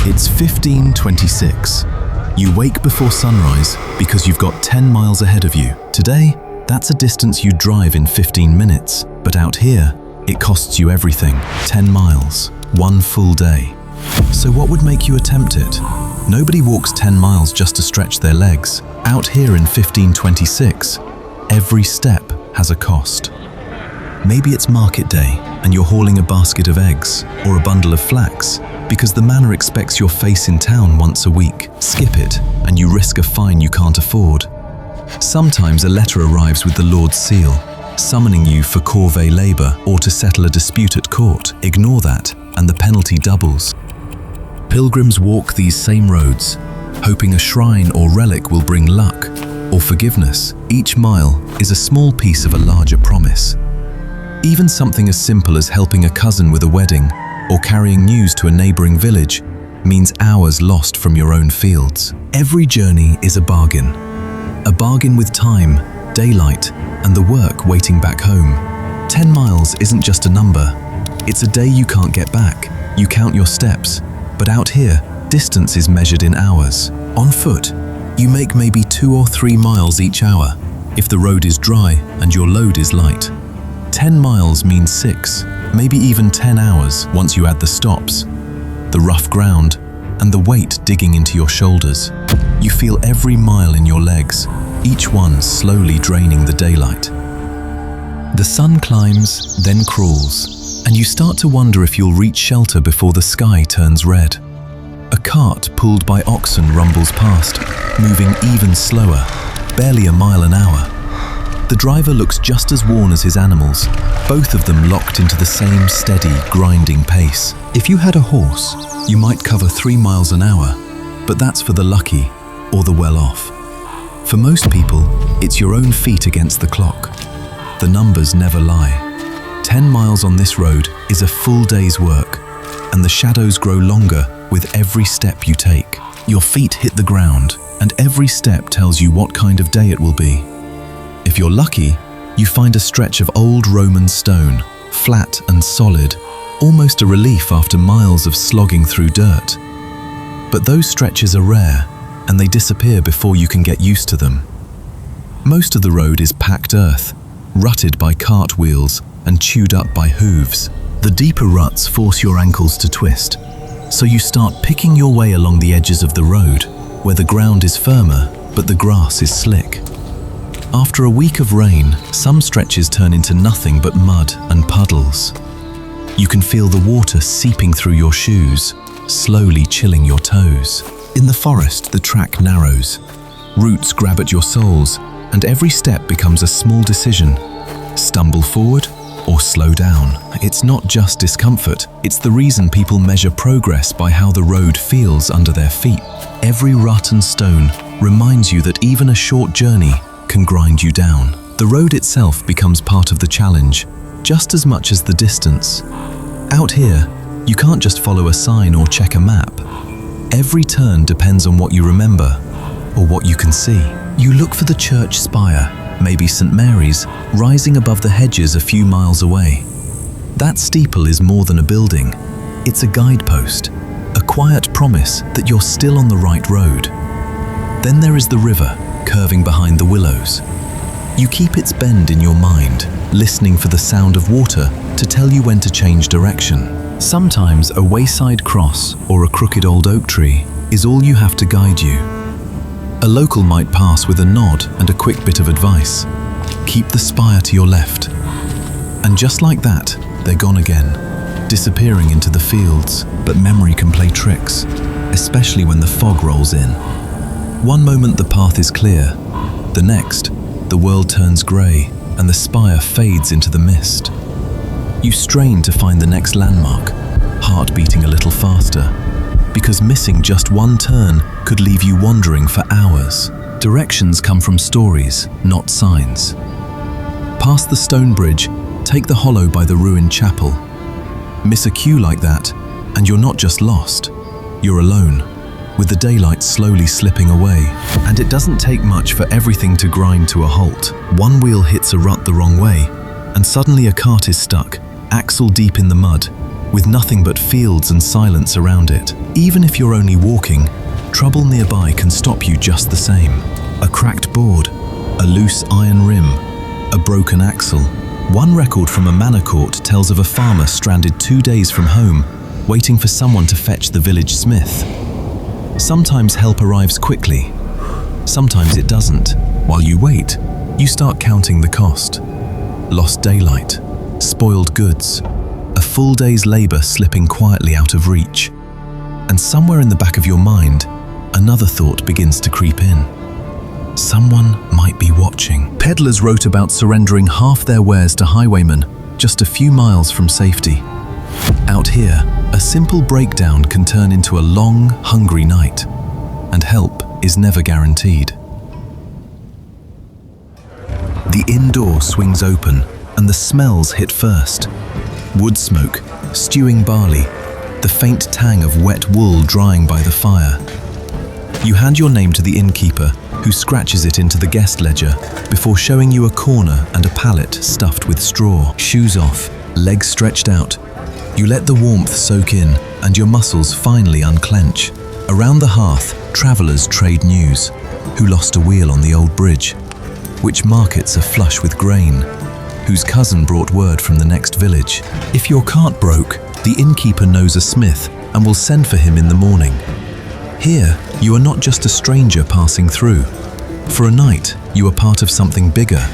It's 15:26. You wake before sunrise because you've got 10 miles ahead of you. Today, that's a distance you drive in 15 minutes. But out here, it costs you everything. 10 miles, one full day. So what would make you attempt it? Nobody walks 10 miles just to stretch their legs. Out here in 15:26, every step has a cost. Maybe it's market day and you're hauling a basket of eggs or a bundle of flax because the manor expects your face in town once a week. Skip it and you risk a fine you can't afford. Sometimes a letter arrives with the Lord's seal, summoning you for corvée labor or to settle a dispute at court. Ignore that and the penalty doubles. Pilgrims walk these same roads, hoping a shrine or relic will bring luck or forgiveness. Each mile is a small piece of a larger promise. Even something as simple as helping a cousin with a wedding or carrying news to a neighboring village means hours lost from your own fields. Every journey is a bargain with time, daylight, and the work waiting back home. 10 miles isn't just a number. It's a day you can't get back. You count your steps, but out here, distance is measured in hours. On foot, you make maybe 2 or 3 miles each hour if the road is dry and your load is light. 10 miles means 6, maybe even 10 hours once you add the stops, the rough ground, and the weight digging into your shoulders. You feel every mile in your legs, each one slowly draining the daylight. The sun climbs, then crawls, and you start to wonder if you'll reach shelter before the sky turns red. A cart pulled by oxen rumbles past, moving even slower, barely a mile an hour. The driver looks just as worn as his animals, both of them locked into the same steady, grinding pace. If you had a horse, you might cover 3 miles an hour, but that's for the lucky or the well-off. For most people, it's your own feet against the clock. The numbers never lie. 10 miles on this road is a full day's work, and the shadows grow longer with every step you take. Your feet hit the ground, and every step tells you what kind of day it will be. If you're lucky, you find a stretch of old Roman stone, flat and solid, almost a relief after miles of slogging through dirt. But those stretches are rare, and they disappear before you can get used to them. Most of the road is packed earth, rutted by cart wheels and chewed up by hooves. The deeper ruts force your ankles to twist, so you start picking your way along the edges of the road, where the ground is firmer, but the grass is slick. After a week of rain, some stretches turn into nothing but mud and puddles. You can feel the water seeping through your shoes, slowly chilling your toes. In the forest, the track narrows. Roots grab at your soles, and every step becomes a small decision. Stumble forward or slow down. It's not just discomfort, it's the reason people measure progress by how the road feels under their feet. Every rut and stone reminds you that even a short journey can grind you down. The road itself becomes part of the challenge, just as much as the distance. Out here, you can't just follow a sign or check a map. Every turn depends on what you remember, or what you can see. You look for the church spire, maybe St. Mary's, rising above the hedges a few miles away. That steeple is more than a building. It's a guidepost, a quiet promise that you're still on the right road. Then there is the river, curving behind the willows. You keep its bend in your mind, listening for the sound of water to tell you when to change direction. Sometimes a wayside cross or a crooked old oak tree is all you have to guide you. A local might pass with a nod and a quick bit of advice. Keep the spire to your left. And just like that, they're gone again, disappearing into the fields. But memory can play tricks, especially when the fog rolls in. One moment the path is clear, the next, the world turns grey and the spire fades into the mist. You strain to find the next landmark, heart beating a little faster, because missing just one turn could leave you wandering for hours. Directions come from stories, not signs. Past the stone bridge, take the hollow by the ruined chapel. Miss a cue like that, and you're not just lost, you're alone, with the daylight slowly slipping away. And it doesn't take much for everything to grind to a halt. One wheel hits a rut the wrong way, and suddenly a cart is stuck, axle deep in the mud, with nothing but fields and silence around it. Even if you're only walking, trouble nearby can stop you just the same. A cracked board, a loose iron rim, a broken axle. One record from a manor court tells of a farmer stranded 2 days from home, waiting for someone to fetch the village smith. Sometimes help arrives quickly, sometimes it doesn't. While you wait, you start counting the cost. Lost daylight, spoiled goods, a full day's labor slipping quietly out of reach. And somewhere in the back of your mind, another thought begins to creep in. Someone might be watching. Peddlers wrote about surrendering half their wares to highwaymen, just a few miles from safety. Out here, a simple breakdown can turn into a long, hungry night, and help is never guaranteed. The inn door swings open, and the smells hit first. Wood smoke, stewing barley, the faint tang of wet wool drying by the fire. You hand your name to the innkeeper, who scratches it into the guest ledger before showing you a corner and a pallet stuffed with straw. Shoes off, legs stretched out. You let the warmth soak in and your muscles finally unclench. Around the hearth, travelers trade news. Who lost a wheel on the old bridge? Which markets are flush with grain? Whose cousin brought word from the next village? If your cart broke, the innkeeper knows a smith and will send for him in the morning. Here, you are not just a stranger passing through. For a night, you are part of something bigger.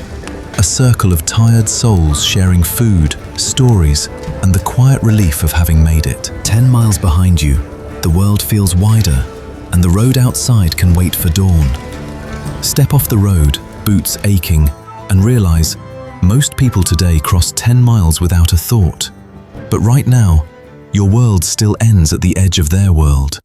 A circle of tired souls sharing food, stories, and the quiet relief of having made it. 10 miles behind you, the world feels wider, and the road outside can wait for dawn. Step off the road, boots aching, and realize most people today cross 10 miles without a thought. But right now, your world still ends at the edge of their world.